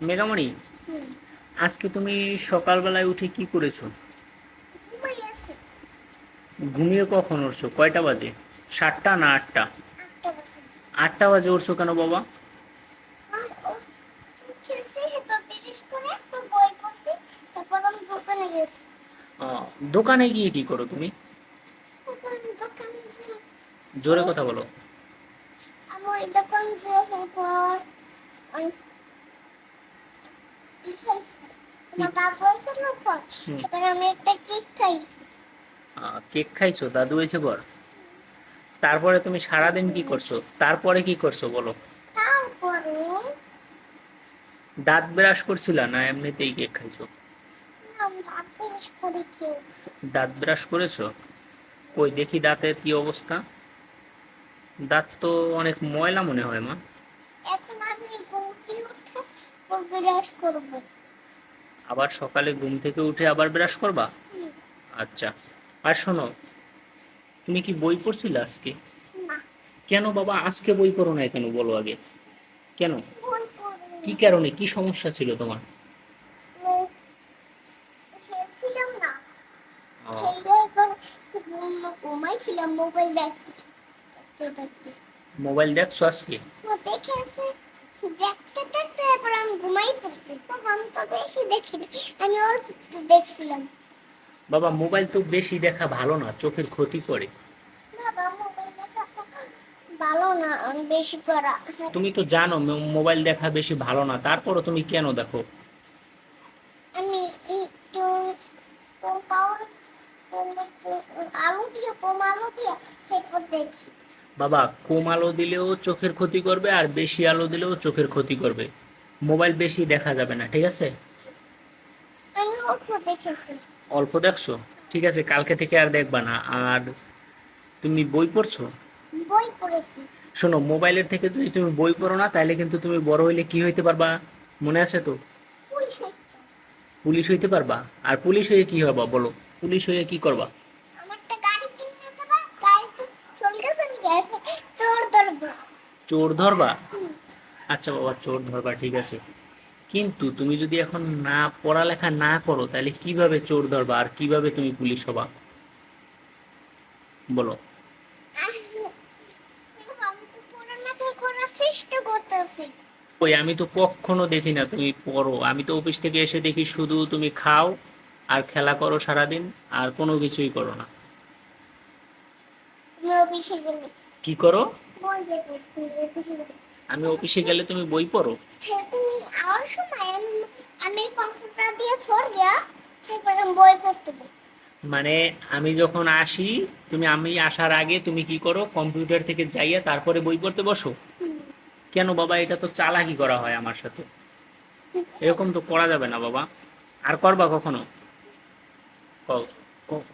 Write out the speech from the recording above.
মেঘামণি, আজকে তুমি সকালবেলায় উঠে কি করেছো? ঘুমিয়ে কখন উঠছো? কয়টা বাজে? 7টা না 8টা? 8টা বাজে উঠছো কেন বাবা? আহ, দোকানে গিয়ে কি করো তুমি? জোরে কথা বলো। হুম। কেক খাইছো? দাদু এসে পর তারপরে তুমি সারাদিন কি করছো? তারপরে কি করছো বলো? দাঁত ব্রাশ করছিলা না এমনিতেই কেক খাইছো? দাঁত ব্রাশ করেছো? কই দেখি দাঁতের কি অবস্থা। দাঁত তো অনেক ময়লা মনে হয় মা। আবার সকালে ঘুম থেকে উঠে আবার ব্রাশ করবা? আচ্ছা। আর শোনো, তুমি কি বই পড়ছিলে আজকে? কেন বাবা আজকে বই পড়ো না কেন বলো আগে? কেন? কি কারণে, কি সমস্যা ছিল তোমার? ও, মোবাইল দেখছো আজকে? বাবা মোবাইল তো বেশি দেখা ভালো না, চোখের ক্ষতি করে। তুমি তো জানো মোবাইল দেখা বেশি ভালো না, তারপরও তুমি কেন দেখো? বাবা কম আলো দিলেও চোখের ক্ষতি করবে আর বেশি আলো দিলেও চোখের ক্ষতি করবে। মোবাইল বেশি দেখা যাবে না, ঠিক আছে? অল্প দেখছো? ঠিক আছে, কালকে থেকে আর দেখবা না। আর তুমি বই পড়ছো? শোনো, মোবাইলের থেকে যদি তুমি বই পড়ো না তাহলে কিন্তু তুমি বড় হইলে কি হইতে পারবা? মনে আছে তো? পুলিশ হইতে পারবা। আর পুলিশ হয়ে কি হবা বলো? পুলিশ হয়ে কি করবা? চোর ধরবা? আচ্ছা বাবা, চোর ধরবা ঠিক আছে, কিন্তু তুমি যদি এখন না পড়ালেখা না করো তাহলে কিভাবে চোর ধরবা আর কিভাবে তুমি পুলিশ হবা বলো? ওই আমি তো কখনো দেখি না তুমি পড়ো, আমি তো অফিস থেকে এসে দেখি শুধু তুমি খাও আর খেলা করো সারাদিন, আর কোনো কিছুই করো না। কি করো? আমি অফিসে গেলে তুমি বই পড়ো? মানে আমি যখন আসি, আমি আসার আগে তুমি কি করো, কম্পিউটার থেকে যাইয়া তারপরে বই পড়তে বসো? কেন বাবা, এটা তো চালাকি করা হয় আমার সাথে, এরকম তো করা যাবে না বাবা। আর করবা কখনো? ক- ক-